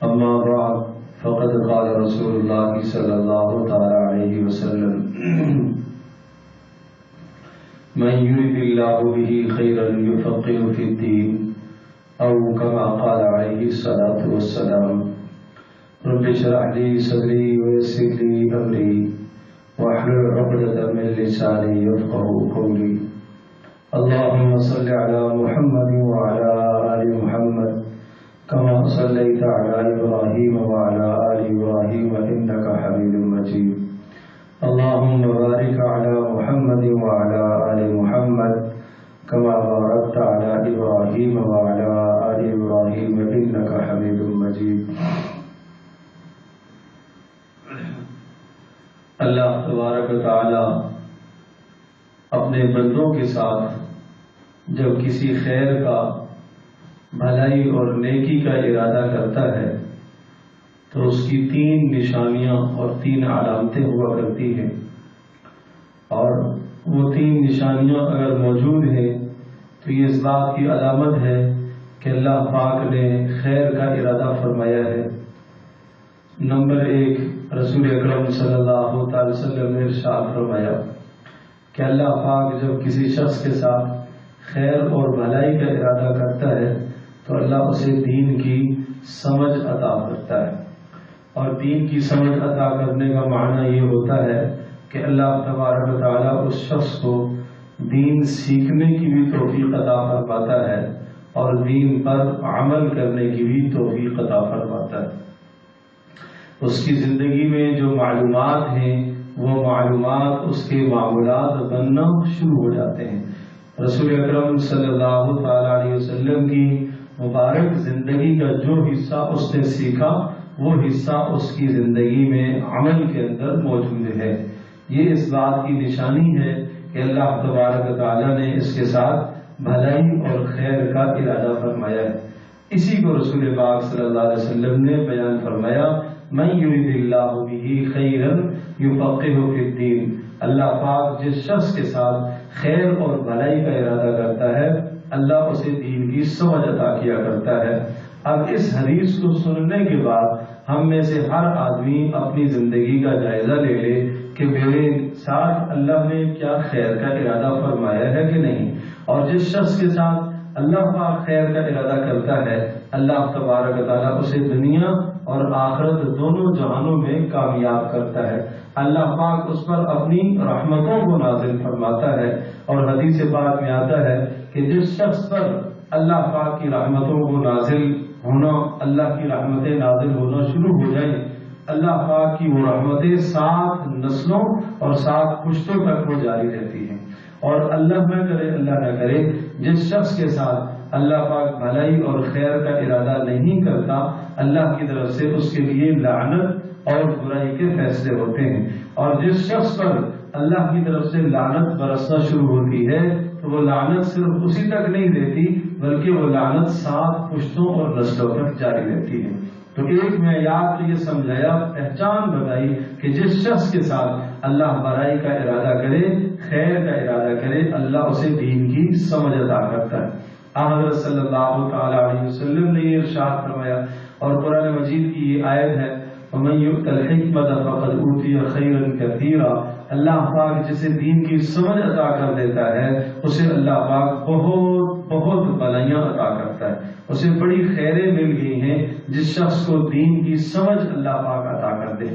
أما بعد فقد قال رسول الله صلى الله تعالى عليه وسلم من يرد الله به خيرا يفقهه في الدين أو كما قال عليه الصلاة والسلام رب اشرح لي صدري ويسر لي أمري واحلل عقدة من لساني يفقهوا قولي اللهم صل على محمد وعلى آل محمد كما صليت على إبراهيم وعلى آل إبراهيم إنك حميد مجيد اللهم بارك على محمد وعلى آل محمد كما باركت على إبراهيم وعلى آل إبراهيم إنك حميد مجيد. اللہ تبارک و تعالی اپنے بندوں کے ساتھ جب کسی خیر کا، بھلائی اور نیکی کا ارادہ کرتا ہے تو اس کی 3 نشانیاں اور 3 علامتیں ہوا کرتی ہیں، اور وہ 3 نشانیاں اگر موجود ہیں تو یہ اس بات کی علامت ہے کہ اللہ پاک نے خیر کا ارادہ فرمایا ہے. نمبر 1، رسول اکرم صلی اللہ تعالی وسلم نے ارشاد فرمایا کہ اللہ پاک جب کسی شخص کے ساتھ خیر اور بھلائی کا ارادہ کرتا ہے تو اللہ اسے دین کی سمجھ عطا کرتا ہے. اور دین کی سمجھ عطا کرنے کا معنی یہ ہوتا ہے کہ اللہ تبارک و تعالیٰ اس شخص کو دین سیکھنے کی بھی توفیق عطا فرماتا ہے اور دین پر عمل کرنے کی بھی توفیق عطا فرماتا ہے. اس کی زندگی میں جو معلومات ہیں وہ معلومات اس کے معمولات بننا شروع ہو جاتے ہیں. رسول اکرم صلی اللہ علیہ وسلم کی مبارک زندگی کا جو حصہ اس نے سیکھا وہ حصہ اس کی زندگی میں عمل کے اندر موجود ہے. یہ اس بات کی نشانی ہے کہ اللہ تبارک و تعالیٰ نے اس کے ساتھ بھلائی اور خیر کا ارادہ فرمایا ہے. اسی کو رسول پاک صلی اللہ علیہ وسلم نے بیان فرمایا من یرید اللہ بہ خیرا یفقہہ فی الدین. اللہ پاک جس شخص کے ساتھ خیر اور بھلائی کا ارادہ کرتا ہے اللہ اسے دین کی سمجھ عطا کیا کرتا ہے. اب اس حدیث کو سننے کے بعد ہم میں سے ہر آدمی اپنی زندگی کا جائزہ لے لے کہ میرے ساتھ اللہ نے کیا خیر کا ارادہ فرمایا ہے کہ نہیں. اور جس شخص کے ساتھ اللہ پاک خیر کا ارادہ کرتا ہے اللہ تبارک و تعالیٰ اسے دنیا اور آخرت دونوں جہانوں میں کامیاب کرتا ہے. اللہ پاک اس پر اپنی رحمتوں کو نازل فرماتا ہے. اور حدیث پاک میں آتا ہے کہ جس شخص پر اللہ پاک کی رحمتوں کو نازل ہونا، اللہ کی رحمتیں نازل ہونا شروع ہو جائیں، اللہ پاک کی وہ رحمتیں 7 نسلوں اور 7 پشتوں تک وہ جاری رہتی ہیں. اور اللہ نہ کرے جس شخص کے ساتھ اللہ پاک بھلائی اور خیر کا ارادہ نہیں کرتا اللہ کی طرف سے اس کے لیے لعنت اور برائی کے فیصلے ہوتے ہیں. اور جس شخص پر اللہ کی طرف سے لعنت برسنا شروع ہوتی ہے تو وہ لعنت صرف اسی تک نہیں رہتی بلکہ وہ لعنت 7 پشتوں اور نسلوں تک جاری رہتی ہے. تو ایک معیار تو یہ سمجھایا، پہچان بتائی کہ جس شخص کے ساتھ اللہ بھلائی کا ارادہ کرے، خیر کا ارادہ کرے، اللہ اسے دین کی سمجھ عطا کرتا ہے. حضرت صلی اللہ تعالی علیہ وسلم نے یہ ارشاد فرمایا، اور قرآن مجید کی یہ آیت ہے وَمَن يُؤْتَ الْحِكْمَةَ فَقَدْ أُوتِيَ خَيْرًا كَثِيرًا. اللہ پاک جسے دین کی سمجھ عطا کر دیتا ہے اسے اللہ پاک بہت بہت بھلائیاں عطا کرتا ہے. اسے بڑی خیریں مل گئی ہیں جس شخص کو دین کی سمجھ اللہ پاک عطا کر دے.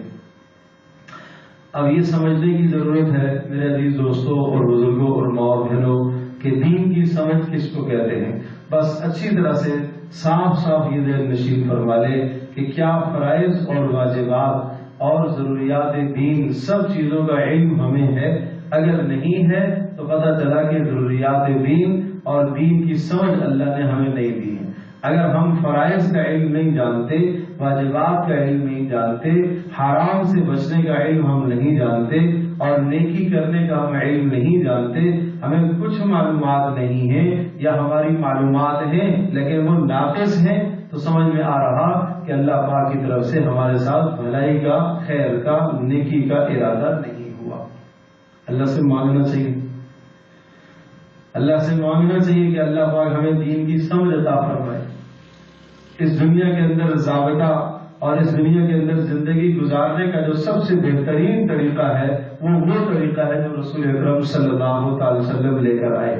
اب یہ سمجھنے کی ضرورت ہے میرے عزیز دوستوں اور بزرگوں اور ماں اور بہنوں کہ دین کی سمجھ کس کو کہتے ہیں. بس اچھی طرح سے صاف یہ ذہن نشین فرما لے کہ کیا فرائض اور واجبات اور ضروریات دین سب چیزوں کا علم ہمیں ہے. اگر نہیں ہے تو پتہ چلا کہ ضروریات دین اور دین کی سمجھ اللہ نے ہمیں نہیں دی ہے. اگر ہم فرائض کا علم نہیں جانتے، واجبات کا علم نہیں جانتے، حرام سے بچنے کا علم ہم نہیں جانتے اور نیکی کرنے کا ہم علم نہیں جانتے، ہمیں کچھ معلومات نہیں ہیں یا ہماری معلومات ہیں لیکن وہ ناقص ہیں، تو سمجھ میں آ رہا کہ اللہ پاک کی طرف سے ہمارے ساتھ بھلائی کا، خیر کا، نیکی کا ارادہ نہیں ہوا. اللہ سے مانگنا چاہیے، اللہ سے مانگنا چاہیے کہ اللہ پاک ہمیں دین کی سمجھ عطا فرمائے. اس دنیا کے اندر ضابطہ اور اس دنیا کے اندر زندگی گزارنے کا جو سب سے بہترین طریقہ ہے وہ طریقہ ہے جو رسول اکرم صلی اللہ تعالی وسلم لے کر آئے۔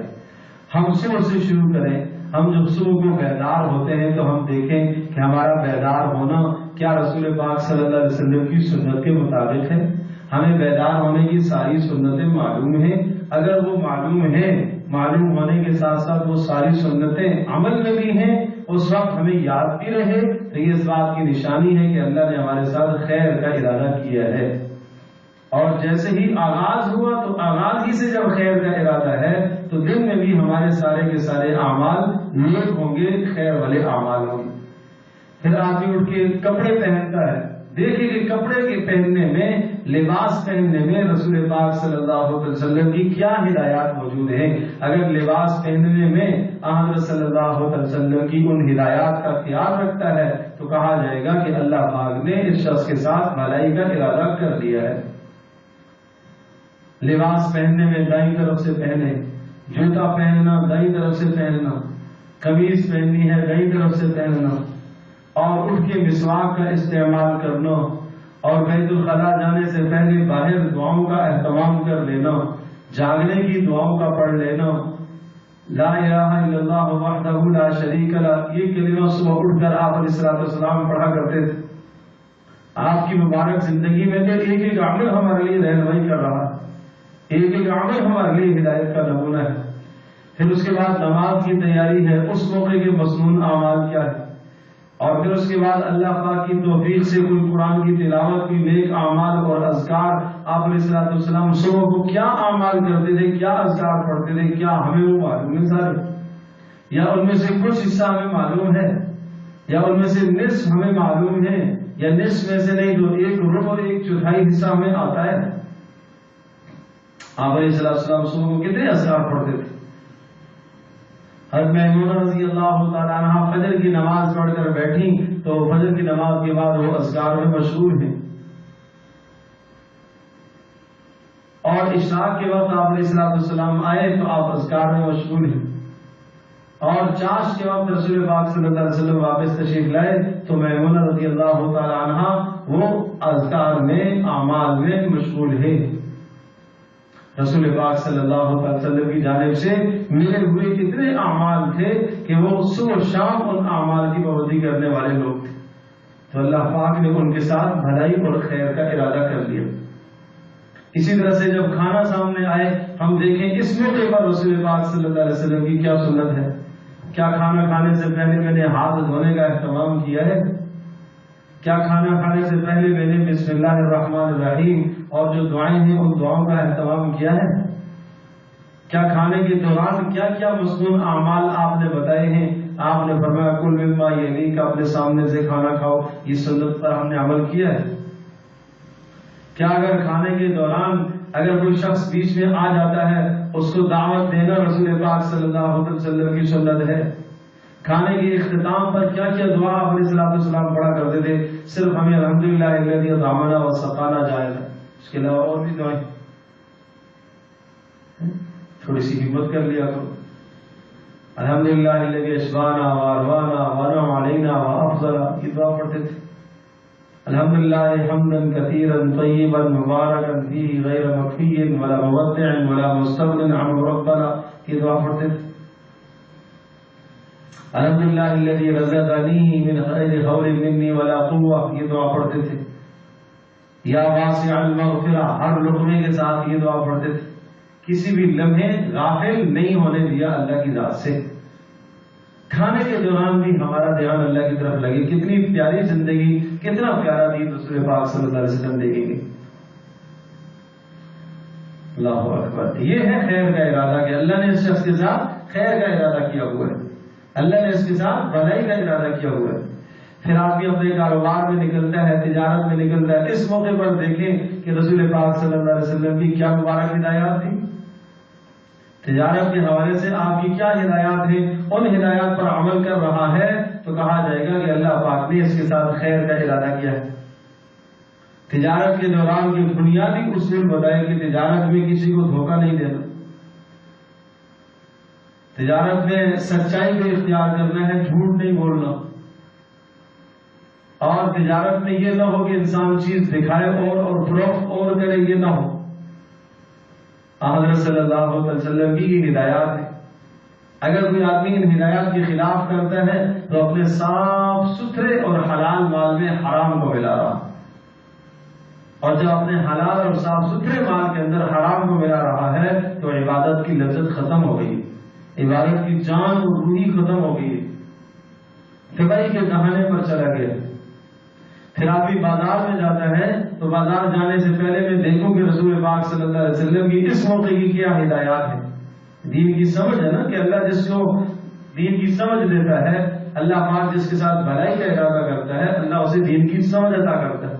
ہم صبح سے شروع کریں۔ ہم جب صبح کو بیدار ہوتے ہیں تو ہم دیکھیں کہ ہمارا بیدار ہونا کیا رسول پاک صلی اللہ علیہ وسلم کی سنت کے مطابق ہے۔ ہمیں بیدار ہونے کی ساری سنتیں معلوم ہیں۔ اگر وہ معلوم ہیں، معلوم ہونے کے ساتھ ساتھ وہ ساری سنتیں عمل میں بھی ہیں، اس وقت ہمیں یاد بھی رہے تو یہ اس بات کی نشانی ہے کہ اللہ نے ہمارے ساتھ خیر کا ارادہ کیا ہے۔ اور جیسے ہی آغاز ہوا تو آغاز ہی سے جب خیر کا ارادہ ہے تو دن میں بھی ہمارے سارے کے سارے اعمال نیک ہوں گے، خیر والے اعمال ہوں گے۔ پھر آدمی اٹھ کے کپڑے پہنتا ہے، دیکھیں کہ کپڑے کے پہننے میں، لباس پہننے میں رسول پاک صلی اللہ علیہ وسلم کی کیا ہدایات موجود ہیں۔ اگر لباس پہننے میں حضرت صلی اللہ علیہ وسلم کی ان ہدایات کا خیال رکھتا ہے تو کہا جائے گا کہ اللہ پاک نے اس شخص کے ساتھ بھلائی کا ارادہ کر دیا ہے۔ لباس پہننے میں دائیں طرف سے پہنے، جوتا پہننا دائیں طرف سے پہننا، قمیض پہننی ہے دائیں طرف سے پہننا، اور اٹھ کے مسواک کا استعمال کرنا، اور بیت الخلاء جانے سے پہلے باہر دعاؤں کا اہتمام کر لینا، جاگنے کی دعاؤں کا پڑھ لینا، لا الہ الا اللہ وحدہ لا شریک لہ، یہ کلمہ صبح اٹھ کر آپ علیہ الصلوۃ والسلام پڑھا کرتے تھے۔ آپ کی مبارک زندگی میں تو ایک ایک عمل ہمارے لیے رہنمائی کر رہا ہے، ایک ایک عمل ہمارے لیے ہدایت کا نمونہ ہے۔ پھر اس کے بعد نماز کی تیاری ہے، اس موقع کے مسنون اعمال کیا ہے، اور پھر اس کے بعد اللہ پاک کی توفیق سے کوئی قرآن کی تلاوت کی نیک اعمال اور اذکار، آپ علیہ الصلوۃ والسلام صبح کو کیا اعمال کرتے تھے، کیا اذکار پڑھتے تھے، کیا ہمیں وہ معلوم ہے سارے، یا ان میں سے کچھ حصہ ہمیں معلوم ہے، یا ان میں سے نصف ہمیں معلوم ہے، یا نصف میں سے نہیں تو ایک ربع اور ایک چوتھائی حصہ ہمیں آتا ہے۔ آپ علیہ السلام صبح کو کتنے اذکار پڑھتے تھے۔ حضرت میمونہ رضی اللہ تعالیٰ عنہ فجر کی نماز پڑھ کر بیٹھی تو فجر کی نماز کے بعد وہ اذکار میں مشغول ہیں، اور عشاء کے وقت آپ علیہ السلام آئے تو آپ اذکار میں مشغول ہیں، اور چاش کے وقت رسول پاک صلی اللہ علیہ وسلم واپس تشریف لائے تو میمونہ رضی اللہ تعالیٰ عنہ وہ اذکار میں اعمال میں مشغول ہیں۔ رسول پاک صلی اللہ علیہ وسلم کی جانب سے ملے ہوئے اتنے اعمال تھے کہ وہ صبح شام ان اعمال کی پابندی کرنے والے لوگ تھے، تو اللہ پاک نے ان کے ساتھ بھلائی اور خیر کا ارادہ کر لیا۔ اسی طرح سے جب کھانا سامنے آئے ہم دیکھیں اس موقع پر رسول پاک صلی اللہ علیہ وسلم کی کیا سنت ہے۔ کیا کھانا کھانے سے پہلے میں نے ہاتھ دھونے کا اہتمام کیا ہے؟ کیا کھانا کھانے سے پہلے میں نے بسم اللہ الرحمن الرحیم اور جو دعائیں ہیں ان دعاؤں کا اہتمام کیا ہے؟ کیا کھانے کے دوران کیا کیا مسنون اعمال آپ نے بتائے ہیں؟ آپ نے فرمایا کل مما یلیک، اپنے سامنے سے کھانا کھاؤ، یہ سنت پر ہم نے عمل کیا ہے۔ کیا اگر کھانے کے دوران اگر کوئی شخص بیچ میں آ جاتا ہے اس کو دعوت دینا رسول پاک صلی اللہ علیہ وسلم کی سنت ہے؟ کھانے کے اختتام پر کیا کیا دعا آپ علیہ السلام پڑھا کرتے تھے؟ صرف ہمیں الحمدللہ الذی اطعمنا وسقانا جائز ہے، اس کے علاوہ اور بھی دعائیں تھوڑی سی ہمت کر لیا کرو۔ الحمدللہ الذی اشبعنا واروانا وانعم علینا وافضل، یہ دعا پڑھتے تھے۔ الحمدللہ حمدا کثیرا طیبا مبارکا فیہ غیر مکفی ولا مودع ولا مستغن عنہ ربنا، یہ دعا پڑھتے تھے۔ الحمدللہ الذی رزقنی من غیر حول منی ولا قوہ، یہ دعا پڑھتے تھے۔ یا واسع المغفرہ، ہر لقمے کے ساتھ یہ دعا پڑھتے تھے، کسی بھی لمحے غافل نہیں ہونے دیا اللہ کی ذات سے۔ کھانے کے دوران بھی ہمارا دھیان اللہ کی طرف لگے۔ کتنی پیاری زندگی، کتنا پیارا دین رسول پاک صلی اللہ علیہ وسلم دیکھیں گے۔ اللہ اکبر، یہ ہے خیر کا ارادہ کہ اللہ نے اس شخص کے ساتھ خیر کا ارادہ کیا ہوا ہے، اللہ نے اس کے ساتھ بھلائی کا ارادہ کیا ہوا ہے۔ پھر آدمی اپنے کاروبار میں نکلتا ہے، تجارت میں نکلتا ہے، اس موقع پر دیکھیں کہ رسول پاک صلی اللہ علیہ وسلم کی کیا مبارک ہدایات تھی۔ تجارت کے حوالے سے آپ کی کیا ہدایات ہیں، ان ہدایات پر عمل کر رہا ہے تو کہا جائے گا کہ اللہ پاک نے اس کے ساتھ خیر کا ارادہ کیا ہے۔ تجارت کے دوران کے بنیادی اصول بتائے کہ تجارت میں کسی کو دھوکہ نہیں دینا، تجارت میں سچائی کو اختیار کرنا ہے، جھوٹ نہیں بولنا، اور تجارت میں یہ نہ ہو کہ انسان چیز دکھائے اور فروخت اور کرے، یہ نہ ہو۔ حضرت صلی اللہ علیہ وسلم کی یہ ہدایات ہے۔ اگر کوئی آدمی ان ہدایات کے خلاف کرتا ہے تو اپنے صاف ستھرے اور حلال مال میں حرام کو ملا رہا، اور جب اپنے حلال اور صاف ستھرے مال کے اندر حرام کو ملا رہا ہے تو عبادت کی لذت ختم ہو گئی، عبادت کی جان اور روحی ختم ہو گئی، تباہی کے دہانے پر چلا گیا۔ پھر آدمی بازار میں جاتا ہے تو بازار جانے سے پہلے میں دیکھوں کہ رسول پاک صلی اللہ علیہ وسلم کی اس موقع کی کیا ہدایات ہے۔ دین کی سمجھ ہے نا کہ اللہ جس کو دین کی سمجھ دیتا ہے، اللہ پاک جس کے ساتھ بھلائی کا ارادہ کرتا ہے، اللہ اسے دین کی سمجھ عطا کرتا ہے۔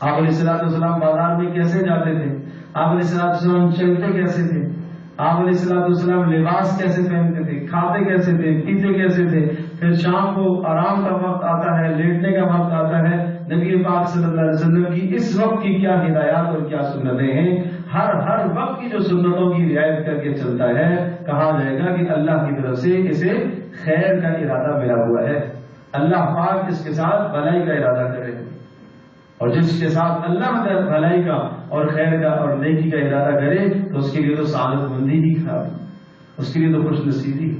آپ علیہ الصلوۃ والسلام بازار میں کیسے جاتے تھے، آپ علیہ الصلوۃ والسلام چلتے کیسے تھے، آپ علیہ الصلوۃ والسلام لباس کیسے پہنتے تھے، کھاتے کیسے تھے، پیتے کیسے تھے۔ پھر شام کو آرام کا وقت آتا ہے، لیٹنے کا وقت آتا ہے، نبی پاک صلی اللہ علیہ وسلم کی اس وقت کی کیا ہدایات اور کیا سنتیں ہیں۔ ہر وقت کی جو سنتوں کی رعایت کر کے چلتا ہے، کہا جائے گا کہ اللہ کی طرف سے اسے خیر کا ارادہ ملا ہوا ہے، اللہ پاک اس کے ساتھ بھلائی کا ارادہ کرے، اور جس کے ساتھ اللہ بھلائی کا اور خیر کا اور نیکی کا ارادہ کرے تو اس کے لیے تو سعادت مندی ہی خراب، اس کے لیے تو خوش نصیبی۔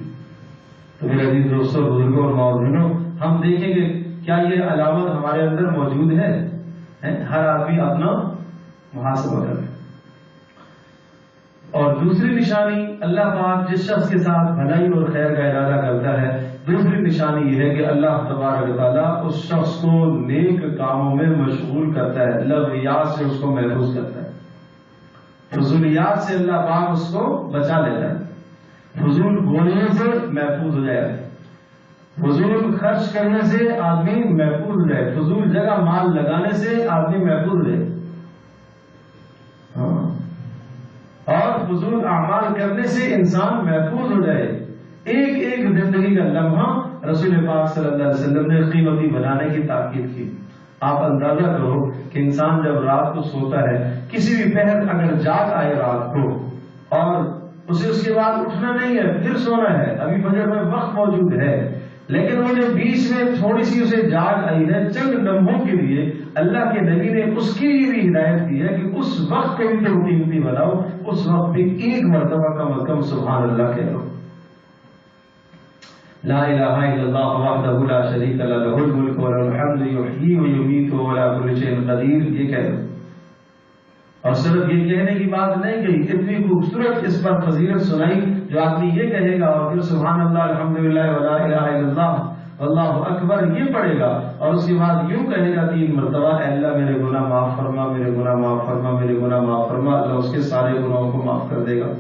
تو میرے عزیز دوستوں، بزرگوں اور معاونوں، ہم دیکھیں گے کیا یہ علامت ہمارے اندر موجود ہے؟ ہر آدمی اپنا محاسبہ کرے۔ اور دوسری نشانی، اللہ پاک جس شخص کے ساتھ بھلائی اور خیر کا ارادہ کرتا ہے، دوسری نشانی یہ ہے کہ اللہ تبارک و تعالیٰ اس شخص کو نیک کاموں میں مشغول کرتا ہے، لغویات سے اس کو محفوظ کرتا ہے، فضولیات سے اللہ پاک اس کو بچا لیتا ہے، فضول گولیوں سے محفوظ ہو جائے، فضول خرچ کرنے سے آدمی محفوظ ہو جائے، فضول جگہ مال لگانے سے آدمی محفوظ ہو جائے، اور فضول اعمال کرنے سے انسان محفوظ ہو جائے۔ ایک ایک زندگی کا لمحہ رسول پاک صلی اللہ علیہ وسلم نے قیمتی بنانے کی تاکید کی۔ آپ اندازہ کرو کہ انسان جب رات کو سوتا ہے، کسی بھی پہر اگر جاگ آئے رات کو اور اسے اس کے بعد اٹھنا نہیں ہے، پھر سونا ہے، ابھی فجر میں وقت موجود ہے، لیکن وہ جو بیچ میں تھوڑی سی اسے جاگ آئی ہے چند لمحوں کے لیے، اللہ کے نبی نے اس کی بھی ہدایت کی ہے کہ اس وقت کو بھی تو قیمتی بناؤ، اس وقت بھی ایک مرتبہ کم از کم سبحان اللہ کہہ لو، لا الہ الا اللہ وحدہ لا شریک لہ لہ الملک ولہ الحمد یحیی ویمیت وعلی کل شیء قدیر، یہ کہہ لو۔ اور صرف یہ کہنے کی بات نہیں کہی، اتنی خوبصورت اس پر فضیلت سنائی، جو آدمی یہ کہے گا اور پھر سبحان اللہ الحمدللہ ولا الہ الا اللہ اللہ اکبر یہ پڑھے گا، اور اس کے بعد یوں کہے گا 3 مرتبہ، اے اللہ میرے گناہ معاف فرما، میرے گناہ معاف فرما، میرے گناہ معاف فرما، اللہ اس کے سارے گناہوں کو معاف کر دے گا۔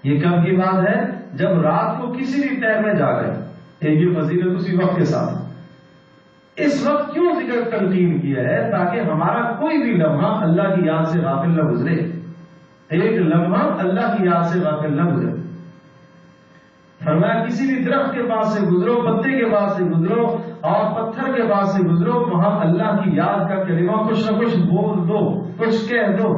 یہ کب کی بات ہے؟ جب رات کو کسی بھی پہر میں جاگے، ایک یہ فضیلت اسی وقت کے ساتھ۔ اس وقت کیوں ذکر تلقین کیا ہے؟ تاکہ ہمارا کوئی بھی لمحہ اللہ کی یاد سے غافل نہ گزرے، ایک لمحہ اللہ کی یاد سے غافل نہ گزرے۔ فرمایا کسی بھی درخت کے پاس سے گزرو، پتے کے پاس سے گزرو اور پتھر کے پاس سے گزرو، وہاں اللہ کی یاد کا کلمہ کچھ نہ کچھ بول دو، کچھ کہہ دو،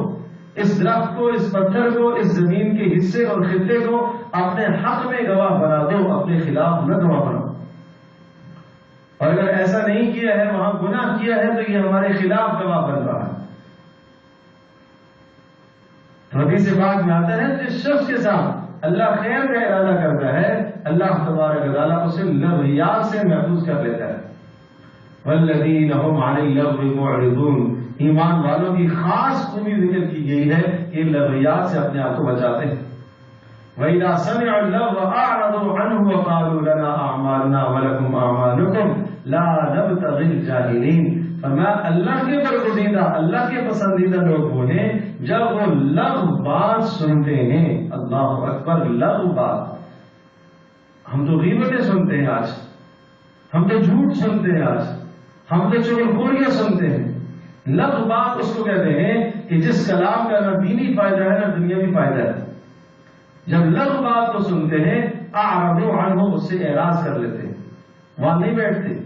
اس درخت کو، اس پتھر کو، اس زمین کے حصے اور خطے کو اپنے حق میں گواہ بنا دو، اپنے خلاف نہ گواہ بناؤ۔ اور اگر ایسا نہیں کیا ہے، وہاں گناہ کیا ہے، تو یہ ہمارے خلاف گواہ بن رہا ہے۔ حدیث پاک میں آتا ہے جس شخص کے ساتھ اللہ خیر کا ارادہ کرتا ہے، اللہ تبارک و تعالیٰ اسے لغویات سے محفوظ کر لیتا ہے۔ والذین هم عن اللغو معرضون، ایمان والوں کی خاص خوبی ذکر کی گئی ہے کہ لغویات سے اپنے آپ کو بچاتے ہیں۔ وَإِذَا سَمِعُوا اللَّغْوَ أَعْرَضُوا عَنْهُ وَقَالُوا لَنَا أَعْمَالُنَا وَلَكُمْ أَعْمَالُكُمْ لَا نَبْتَغِي الْجَاهِلِينَ۔ فرمایا اللہ کے برگزیدہ، اللہ کے پسندیدہ لوگ وہ ہیں جب وہ لغو بات سنتے ہیں۔ اللہ اکبر، لغو بات، ہم تو غیبتیں سنتے ہیں آج، ہم تو جھوٹ سنتے ہیں آج، ہم تو چغلخوریاں سنتے ہیں۔ لغو بات اس کو کہتے ہیں کہ جس کلام کا نہ دینی فائدہ ہے نہ دنیاوی فائدہ ہے۔ جب لغو بات کو سنتے ہیں، اعرضوا عنہ، اس سے اعراض کر لیتے ہیں، وہاں نہیں بیٹھتے۔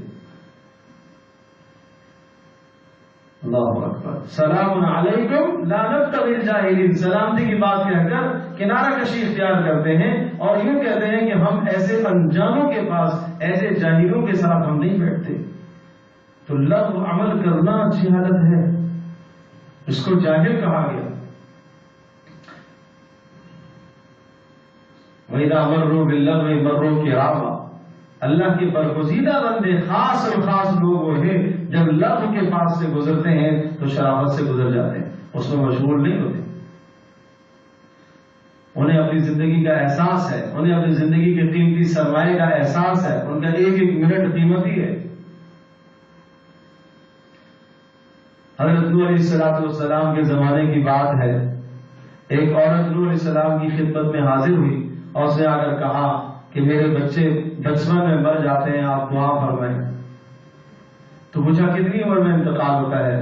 اللہ اکبر، سلام علیکم لا نبتغی الجاہلین، سلامتی کی بات کہہ کر کنارہ کشی اختیار کرتے ہیں اور یوں کہتے ہیں کہ ہم ایسے انجانوں کے پاس، ایسے جاہلوں کے ساتھ ہم نہیں بیٹھتے۔ تو لغو عمل کرنا اچھی حالت ہے، اس کو جاہل کہا گیا۔ وَإِذَا مَرُّوا بِاللَّغْوِ مَرُّوا كِرَامًا، اللہ کے برگزیدہ بندے خاص اور خاص لوگ وہ ہیں جب لغو کے پاس سے گزرتے ہیں تو شرافت سے گزر جاتے ہیں، اس میں مشغول نہیں ہوتے۔ انہیں اپنی زندگی کا احساس ہے، انہیں اپنی زندگی کے قیمتی سرمایے کا احساس ہے، ان کا ایک ایک منٹ قیمتی ہے۔ حضرت نوح علیہ السلام کے زمانے کی بات ہے، ایک عورت نوح علیہ السلام کی خدمت میں حاضر ہوئی اور اس نے آ کر کہا کہ میرے بچے بچپن میں مر جاتے ہیں، آپ دعا فرمائیں۔ تو پوچھا کتنی عمر میں انتقال ہوتا ہے؟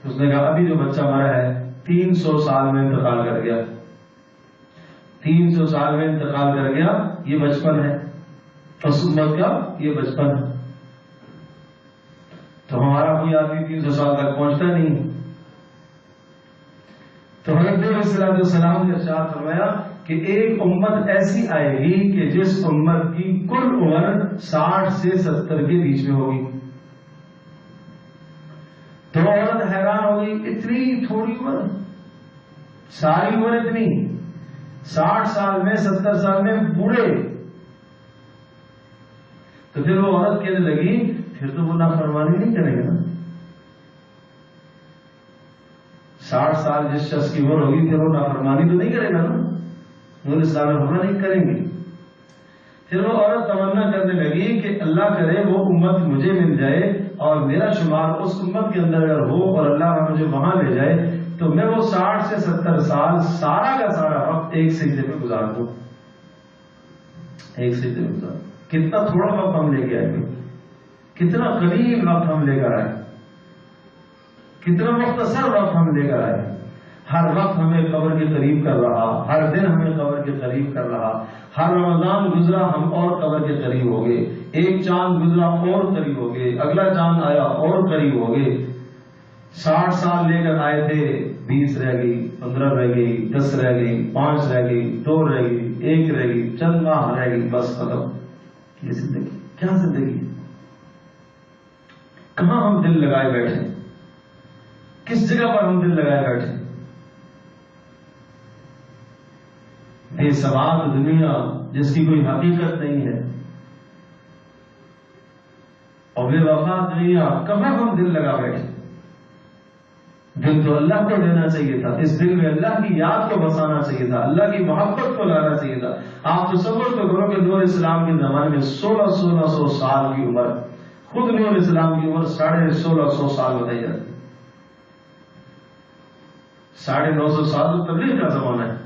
اس نے کہا ابھی جو بچہ مرا ہے 300 سال میں انتقال کر گیا، 300 سال میں انتقال کر گیا، یہ بچپن ہے، اس امت کا یہ بچپن ہے۔ تو ہمارا کوئی آدمی 300 سال تک پہنچتا نہیں۔ تو حضرت علیہ السلام نے ارشاد فرمایا کہ ایک امت ایسی آئے گی کہ جس امت کی کل عمر 60 سے 70 کے بیچ میں ہوگی۔ تو عورت حیران ہوگی، اتنی تھوڑی عمر، ساری عمر اتنی، 60 سال میں 70 سال میں بوڑھے۔ تو پھر وہ عورت کہنے لگی پھر تو وہ نافرمانی نہیں کرے گا نا، 60 سال جس شخص کی عمر ہوگی پھر وہ نافرمانی تو نہیں کرے گا نا، نور اسلام میں نہیں کریں گے۔ پھر وہ عورت تمنا کرنے لگی کہ اللہ کرے وہ امت مجھے مل جائے اور میرا شمار اس امت کے اندر اگر ہو اور اللہ مجھے وہاں لے جائے تو میں وہ 60 سے 70 سال سارا کا سارا وقت ایک سجدے میں گزار دوں، ایک سجدے میں گزار دوں۔ کتنا تھوڑا وقت ہم لے کے آئے گے، کتنا قلیل وقت ہم لے کر آئے، کتنا مختصر وقت ہم لے کر آئے۔ ہر وقت ہمیں قبر کے قریب کر رہا، ہر دن ہمیں قبر کے قریب کر رہا، ہر رمضان گزرا ہم اور قبر کے قریب ہو گئے، ایک چاند گزرا اور قریب ہو گئے، اگلا چاند آیا اور قریب ہو گئے۔ 60 سال لے کر آئے تھے، 20 رہ گئی، 15 رہ گئی، 10 رہ گئی، 5 رہ گئی، 2 رہ گئی، 1 رہ گئی، چند ماہ رہ گئی، بس ختم۔ یہ زندگی کیا زندگی؟ کہاں ہم دل لگائے بیٹھے، کس جگہ پر ہم دل لگائے بیٹھے؟ بے سواد دنیا جس کی کوئی حقیقت نہیں ہے، اور بے وفا دنیا، کہاں ہم دل لگا بیٹھے؟ دل تو اللہ کو دینا چاہیے تھا، اس دل میں اللہ کی یاد کو بسانا چاہیے تھا، اللہ کی محبت کو لانا چاہیے تھا۔ آپ تصور تو کرو کہ نور اسلام کے زمانے میں 1600 سال کی عمر، خود نور اسلام کی عمر 1650 سال بتائی جاتی، 950 سال تو تبلیغ کا زمانہ ہے،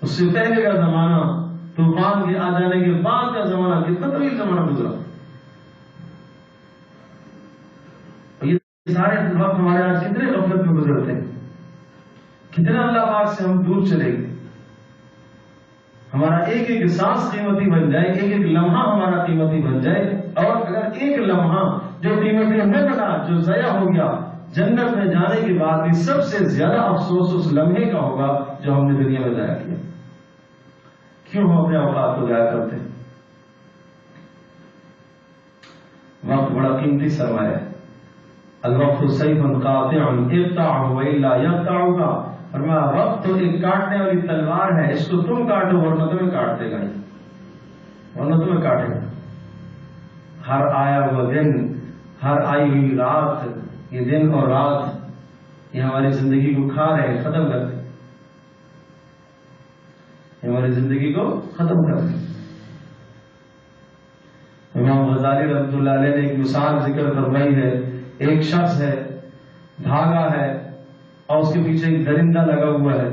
اس سے پہلے کا زمانہ، طوفان کے آ جانے کے بعد کا زمانہ، کتنا طویل زمانہ گزرا۔ یہ سارے وقت ہمارے آج کتنے غفلت میں گزرتے ہیں، کتنا اللہ پاک سے ہم دور چلے گئے۔ ہمارا ایک ایک سانس قیمتی بن جائے، ایک ایک لمحہ ہمارا قیمتی بن جائے، اور اگر ایک لمحہ جو قیمتی نہ بنا، جو ضائع ہو گیا، جنت میں جانے کے بعد بھی سب سے زیادہ افسوس اس لمحے کا ہوگا جو ہم نے دنیا میں ضائع کیا۔ کیوں ہم اپنے اوقات کو ضائع کرتے ہیں؟ وقت بڑا قیمتی سرمایہ ہے۔ الوقت سیف قاطع اقطعه والا يقطعك، فرمایا وقت تو ایک کاٹنے والی تلوار ہے، اس کو تم کاٹو ورنہ تمہیں کاٹ دے گا، ورنہ تمہیں کاٹے گا۔ ہر آیا ہوا دن، ہر آئی ہوئی رات، یہ دن اور رات یہ ہماری زندگی کو کھا رہے ہیں، ختم کرتے ہیں، یہ ہماری زندگی کو ختم کرتے ہیں۔ امام غزالی رحمۃ اللہ علیہ نے ایک مثال ذکر فرمائی ہے، ایک شخص ہے، بھاگا ہے اور اس کے پیچھے ایک درندہ لگا ہوا ہے،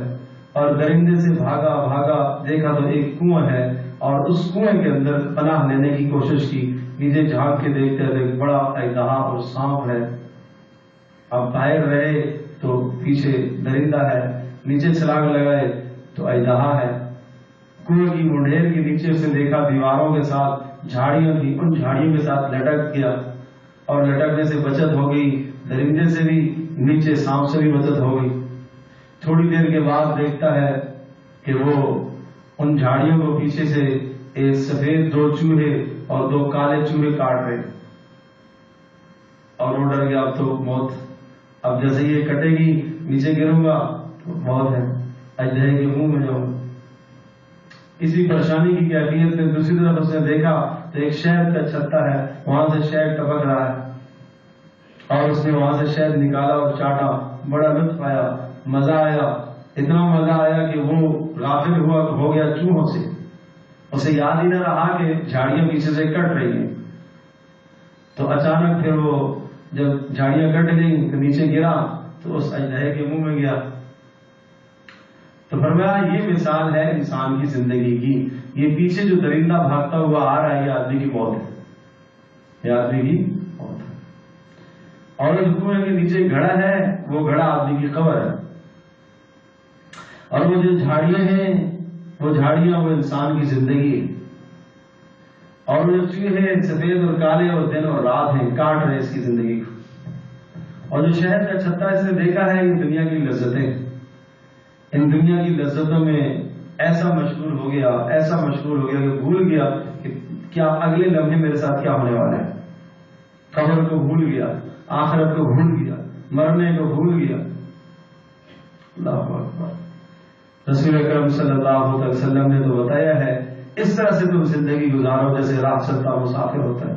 اور درندے سے بھاگا بھاگا، دیکھا تو ایک کنواں ہے اور اس کنویں کے اندر پناہ لینے کی کوشش کی، نیچے جھانک کے دیکھتے ہوئے ایک بڑا اژدہا اور سانپ ہے۔ اب باہر رہے تو پیچھے درندہ ہے، نیچے چھلانگ لگائے تو اژدہا ہے۔ کنویں کی منڈیر کے نیچے سے دیکھا دیواروں کے ساتھ جھاڑیاں تھی، ان جھاڑیوں کے ساتھ لٹک گیا اور لٹکنے سے بچت ہو گئی، درندے سے بھی، نیچے سانپ سے بھی بچت ہو گئی۔ تھوڑی دیر کے بعد دیکھتا ہے کہ وہ ان جھاڑیوں کو پیچھے سے ایک سفید 2 چوہے اور 2 کالے چوہے کاٹ رہے۔ گیا اب تو موت، اب جیسے یہ کٹے گی نیچے گروں گا تو موت ہے، اجدہے کے منہ میں جاؤں گا۔ اسی پریشانی کی کیفیت میں دوسری طرف اس نے دیکھا تو ایک شہد کا چھتا ہے، وہاں سے شہد ٹپک رہا ہے، اور اس نے وہاں سے شہد نکالا اور چاٹا، بڑا لطف آیا، مزہ آیا، اتنا مزہ آیا کہ وہ غافل ہو گیا چوہوں سے، اسے یاد ہی نہ رہا کہ جھاڑیاں پیچھے سے کٹ رہی ہیں۔ تو اچانک پھر وہ جب جھاڑیاں کٹ گئیں تو نیچے گرا تو اس اجدہے کے منہ میں گیا۔ تو فرمایا یہ مثال ہے انسان کی زندگی کی، یہ پیچھے جو درندہ بھاگتا ہوا آ رہا ہے یہ آدمی کی موت ہے، یہ آدمی کی موت ہے، اور جو کنویں کے نیچے گھڑا ہے وہ گھڑا آدمی کی قبر ہے، اور وہ جو جھاڑیاں ہیں وہ جھاڑیاں وہ انسان کی زندگی ہے، اور وہ چوہے سفید اور کالے اور دن اور رات ہیں کاٹ رہے اس کی زندگی کو، اور جو شہد کا چھتا اس نے دیکھا ہے یہ دنیا کی لذتیں، ان دنیا کی لذتوں میں ایسا مشغول ہو گیا، ایسا مشغول ہو گیا کہ بھول گیا کہ کیا اگلے لمحے میرے ساتھ کیا ہونے والا ہے، قبر کو بھول گیا، آخرت کو بھول گیا، مرنے کو بھول گیا۔ اللہ اکبر۔ رسول اکرم صلی اللہ علیہ وسلم نے تو بتایا ہے اس طرح سے تم زندگی گزارو جیسے راہ چلتا مسافر ہوتا ہے۔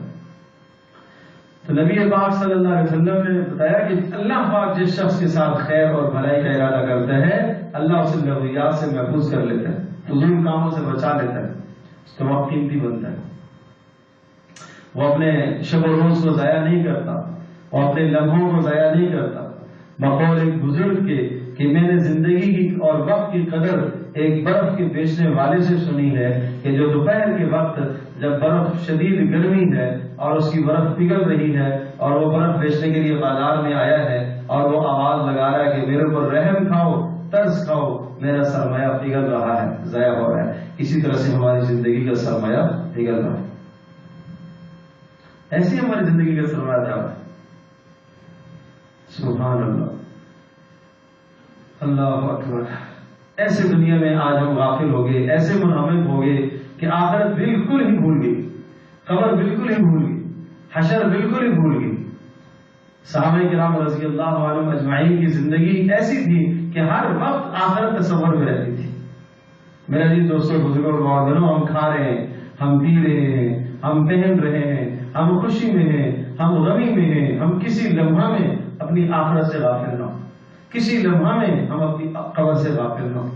تو نبی پاک صلی اللہ علیہ وسلم نے بتایا کہ اللہ پاک جس شخص کے ساتھ خیر اور بھلائی کا ارادہ کرتا ہے اللہ اسے لغویات سے محفوظ کر لیتا ہے، فضول کاموں سے بچا لیتا ہے، اس کا وقت قیمتی بنتا ہے، وہ اپنے شب و روز کو ضائع نہیں کرتا، وہ اپنے لمحوں کو ضائع نہیں کرتا۔ بقول ایک بزرگ کے کہ میں نے زندگی کی اور وقت کی قدر ایک برف کے بیچنے والے سے سنی ہے کہ جو دوپہر کے وقت جب برف شدید گرمی ہے اور اس کی برف پگھل رہی ہے اور وہ برف بیچنے کے لیے بازار میں آیا ہے اور وہ آواز لگا رہا ہے کہ میرے اوپر رحم کھاؤ، ترس کھاؤ، میرا سرمایہ پگھل رہا ہے، ضائع ہو رہا ہے، اسی طرح سے ہماری زندگی کا سرمایہ پگھل رہا ہے، ایسی ہماری زندگی کا سرمایہ جا رہا ہے۔ سبحان اللہ، اللہ اکبر۔ ایسے دنیا میں آج ہم غافل ہو گئے، ایسے منہمک ہو گئے کہ آخرت بالکل ہی بھول گئی، قبر بالکل ہی بھول گئی، حشر بالکل ہی بھول گئی۔ صحابہ کرام رضی اللہ عنہم اجمعین کی زندگی ایسی تھی کہ ہر وقت آخرت تصور میں رہتی تھی۔ میرے عزیز دوستوں بزرگوں اور معاذروں، ہم کھا رہے ہیں، ہم پی رہے ہیں، ہم پہن رہے ہیں، ہم خوشی میں ہیں، ہم غمی میں ہیں، ہم کسی لمحہ میں اپنی آخرت سے غافل نہ ہوں، کسی لمحہ میں ہم اپنی قبر سے غافل نہ ہوں۔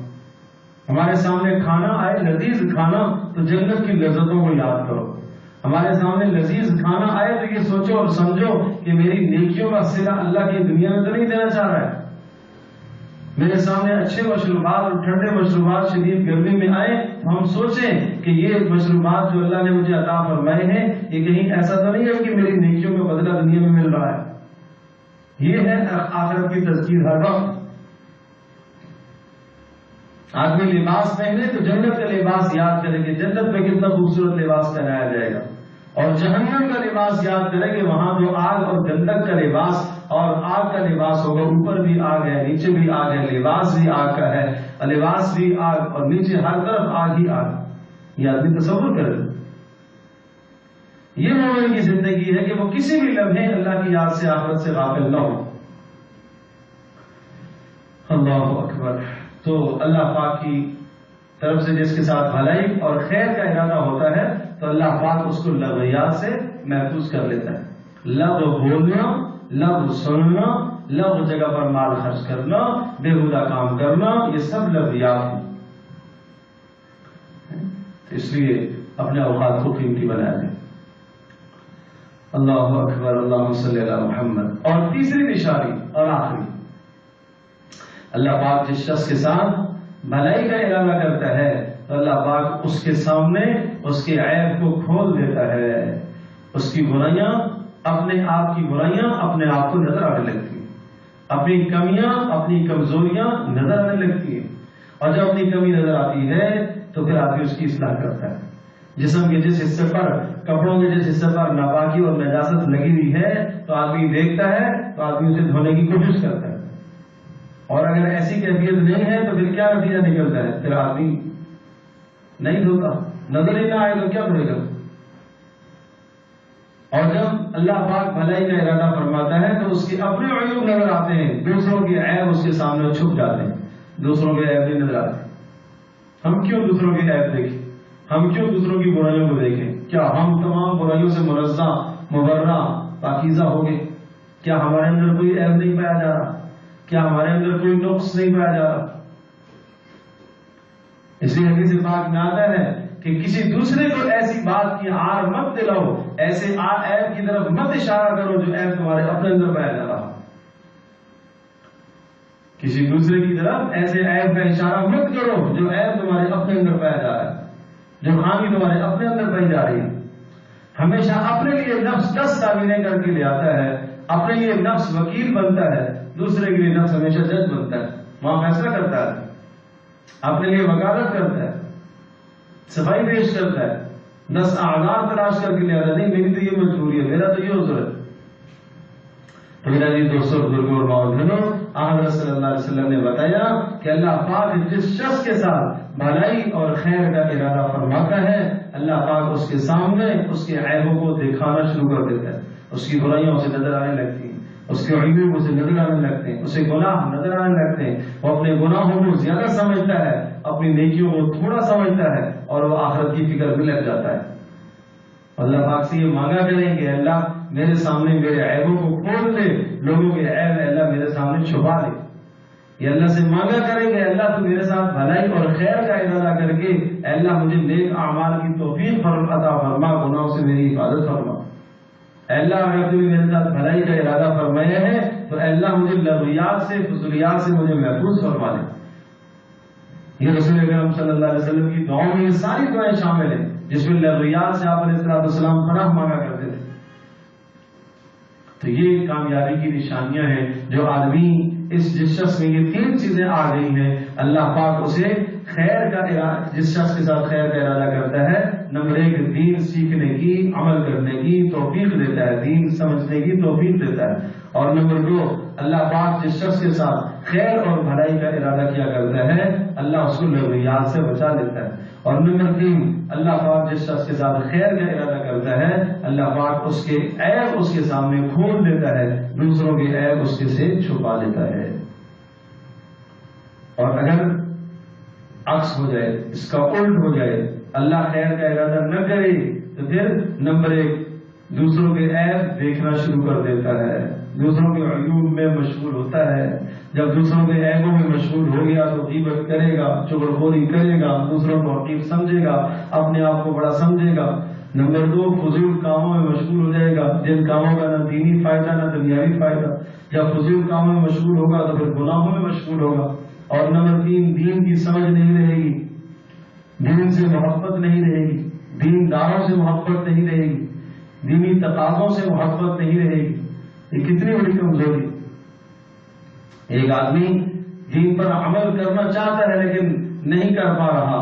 ہمارے سامنے کھانا آئے، لذیذ کھانا، تو جنت کی لذتوں کو یاد کرو۔ ہمارے سامنے لذیذ کھانا آئے تو یہ سوچو اور سمجھو کہ میری نیکیوں کا صلہ اللہ کی دنیا میں تو نہیں دینا چاہ رہا ہے۔ میرے سامنے اچھے مشروبات اور ٹھنڈے مشروبات شدید گرمی میں آئے تو ہم سوچیں کہ یہ مشروبات جو اللہ نے مجھے عطا فرمائے ہیں یہ کہیں ایسا تو نہیں ہے کہ میری نیکیوں کا بدلہ دنیا میں مل رہا ہے۔ یہ ہے آخرت کی تذکیر ہر وقت۔ آدمی لباس پہنے تو جنت کا لباس یاد کرے کہ جنت میں کتنا خوبصورت لباس پہنایا جائے گا، اور جہنم کا لباس یاد کرے کہ وہاں جو آگ اور گندک کا لباس اور آگ کا لباس ہوگا، اوپر بھی آگ ہے، نیچے بھی آگ ہے، لباس بھی آگ کا ہے، لباس بھی آگ، اور نیچے ہر طرف آگ ہی آگ۔ یہ آدمی تصور کرے۔ یہ مومن کی زندگی ہے کہ وہ کسی بھی لمحے اللہ کی یاد سے آخرت سے غافل نہ ہو۔ اللہ اکبر۔ تو اللہ پاک کی طرف سے جس کے ساتھ بھلائی اور خیر کا ارادہ ہوتا ہے تو اللہ پاک اس کو لغویات سے محفوظ کر لیتا ہے۔ لغو بولنا، لغو سننا، لغو جگہ پر مال خرچ کرنا، بےہودہ کام کرنا، یہ سب لغویات ہیں۔ اس لیے اپنے اوقات کو قیمتی بنایا جائے۔ اللہ اکبر، اللہم صلی علی محمد۔ اور تیسری نشانی اور آخری، اللہ پاک جس شخص کے ساتھ بھلائی کا ارادہ کرتا ہے تو اللہ پاک اس کے سامنے اس کے عیب کو کھول دیتا ہے، اس کی برائیاں، اپنے آپ کی برائیاں اپنے آپ کو نظر آنے لگتی ہیں، اپنی کمیاں، اپنی کمزوریاں نظر آنے لگتی ہیں، اور جب اپنی کمی نظر آتی ہے تو پھر آدمی اس کی اصلاح کرتا ہے۔ جسم کے جس حصے پر، کپڑوں کے جس حصے پر ناپاکی اور نجاست لگی ہوئی ہے تو آدمی دیکھتا ہے تو آدمی اسے دھونے کی کوشش کرتا ہے، اور اگر ایسی کیفیت نہیں ہے تو پھر کیا نتیجہ نکلتا ہے؟ پھر آدمی نہیں دھوتا، نظر ہی نہ آئے تو کیا دھوئے گا؟ اور جب اللہ پاک بھلائی کا ارادہ فرماتا ہے تو اس کے اپنے عیوب نظر آتے ہیں، دوسروں کے عیب اس کے سامنے چھپ جاتے ہیں، دوسروں کے عیب نہیں نظر آتے۔ ہم کیوں دوسروں کے عیب دیکھیں؟ ہم کیوں دوسروں کی برائیوں کو دیکھیں؟ کیا ہم تمام برائیوں سے منزہ، مبرہ، پاکیزہ ہو گئے؟ کیا ہمارے اندر کوئی عیب نہیں پایا جا رہا؟ کیا ہمارے اندر کوئی نقص نہیں پایا جا رہا؟ اس لیے حدیث پاک میں آتا ہے کہ کسی دوسرے کو ایسی بات کی عار مت دلاؤ، ایسے عیب کی طرف مت اشارہ کرو جو عیب تمہارے اپنے اندر پایا جا رہا۔ کسی دوسرے کی طرف ایسے عیب کا اشارہ مت کرو جو عیب تمہارے اپنے اندر پایا جا رہا ہے، جو خامی تمہارے اپنے اندر پائی جا رہی ہے۔ ہمیشہ اپنے لیے نفس 10 تعبیریں کر کے لے آتا ہے، اپنے لیے نفس وکیل بنتا ہے، دوسرے کے لیے نفس ہمیشہ جج بنتا ہے، وہاں فیصلہ کرتا ہے، اپنے لیے وکالت کرتا ہے، صفائی پیش کرتا ہے، 10 اعذار تلاش کر کے لے آتا ہے، نہیں میری تو یہ مجبوری ہے، میرا تو یہ عذر ہے۔ تو میرا جی دوستوں، بزرگوں اور ماں اور بہنوں، حضرت صلی اللہ علیہ وسلم نے بتایا کہ اللہ پاک جس شخص کے ساتھ بھلائی اور خیر کا ارادہ فرماتا ہے، اللہ پاک اس کے سامنے اس کے عیبوں کو دکھانا شروع کر دیتا ہے، اس کی برائیوں سے نظر آنے لگتی ہیں، اس کے عیوب اسے نظر آنے لگتے ہیں، اسے گناہ نظر آنے لگتے ہیں، وہ اپنے گناہوں کو زیادہ سمجھتا ہے، اپنی نیکیوں کو تھوڑا سمجھتا ہے، اور وہ آخرت کی فکر میں لگ جاتا ہے۔ اللہ پاک سے یہ مانگا کریں کہ اللہ میرے سامنے میرے عیبوں کو کھول دے، لوگوں کے عیب اللہ میرے سامنے چھپا دے۔ یہ اللہ سے مانگا کریں کہ اللہ تو میرے ساتھ بھلائی اور خیر کا ارادہ کر کے اللہ مجھے نیک اعمال کی توفیق عطا فرما، گناہوں سے میری حفاظت فرما۔ اللہ اگر تم نے میرے ساتھ بھلائی کا ارادہ فرمایا ہے تو اللہ مجھے لغویات سے، فضولیات سے مجھے محفوظ فرما لے۔ یہ رسول اکرم صلی اللہ علیہ وسلم کی دعاؤں میں یہ ساری دعائیں شامل ہیں جس میں لغویات سے آپ علیہ السلام پناہ مانگا کرتے تھے۔ تو یہ کامیابی کی نشانیاں ہیں جو آدمی جس شخص میں یہ 3 چیزیں آ گئی ہیں، اللہ پاک اسے خیر کا ارادہ، جس شخص کے ساتھ خیر کا ارادہ کرتا ہے، نمبر 1 دین سیکھنے کی، عمل کرنے کی توفیق دیتا ہے، دین سمجھنے کی توفیق دیتا ہے، اور نمبر 2 اللہ پاک جس شخص کے ساتھ خیر اور بھلائی کا ارادہ کیا کرتا ہے، اللہ اس کو لغویات سے بچا لیتا ہے، اور نمبر 3 اللہ پاک جس شخص کے ساتھ خیر کا ارادہ کرتا ہے، اللہ پاک اس کے عیب اس کے سامنے کھول دیتا ہے، دوسروں کے عیب اس کے سے چھپا لیتا ہے۔ اور اگر عکس ہو جائے، اس کا الٹ ہو جائے، اللہ خیر کا ارادہ نہ کرے تو پھر نمبر 1 دوسروں کے عیب دیکھنا شروع کر دیتا ہے، دوسروں کے عیوب میں مشغول ہوتا ہے۔ جب دوسروں کے عیبوں میں مشغول ہو گیا تو غیبت کرے گا، چغلخوری کرے گا، دوسروں کو حقیر سمجھے گا، اپنے آپ کو بڑا سمجھے گا۔ نمبر 2 فضول کاموں میں مشغول ہو جائے گا، جن کاموں کا نہ دینی فائدہ نہ دنیاوی فائدہ۔ جب فضول کاموں میں مشغول ہوگا تو پھر گناہوں میں مشغول ہوگا۔ اور نمبر 3 دین کی سمجھ نہیں رہے گی، دین سے محبت نہیں رہے گی، دین داروں سے محبت نہیں رہے گی، دینی تقاضوں سے محبت نہیں رہے گی۔ یہ کتنی بڑی کمزوری۔ ایک آدمی دین پر عمل کرنا چاہتا ہے لیکن نہیں کر پا رہا،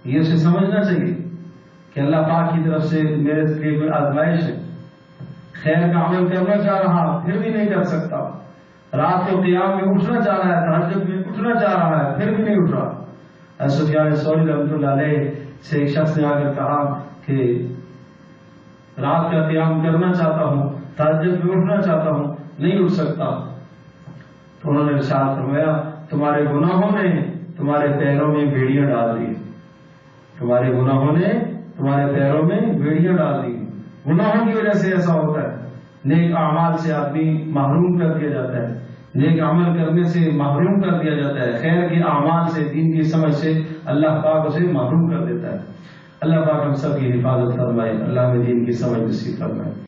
یہ اسے سمجھنا چاہیے کہ اللہ پاک کی طرف سے میرے لیے کوئی آزمائش ہے۔ خیر کا عمل کرنا چاہ رہا پھر بھی نہیں کر سکتا، رات کو قیام میں اٹھنا چاہ رہا ہے، تہجد میں اٹھنا چاہ رہا ہے، پھر بھی نہیں اٹھ رہا۔ سفیان ثوری رحمۃ اللہ علیہ سے ایک شخص نے آ کر کہا کہ رات کا قیام کرنا چاہتا ہوں، تہجد میں اٹھنا چاہتا ہوں، نہیں اٹھ سکتا۔ تو انہوں نے ارشاد فرمایا تمہارے گناہوں نے تمہارے پیروں میں بیڑیاں ڈال دی، تمہارے گناہوں نے تمہارے پیروں میں بیڑیاں ڈال دی۔ گناہوں کی وجہ سے ایسا ہوتا ہے، نیک اعمال سے آدمی محروم کر دیا جاتا ہے، نیک عمل کرنے سے محروم کر دیا جاتا ہے، خیر کے اعمال سے، دین کی سمجھ سے اللہ پاک اسے محروم کر دیتا ہے۔ اللہ پاک ہم سب کی حفاظت فرمائے، اللہ ہمیں دین کی سمجھ نصیب فرمائے۔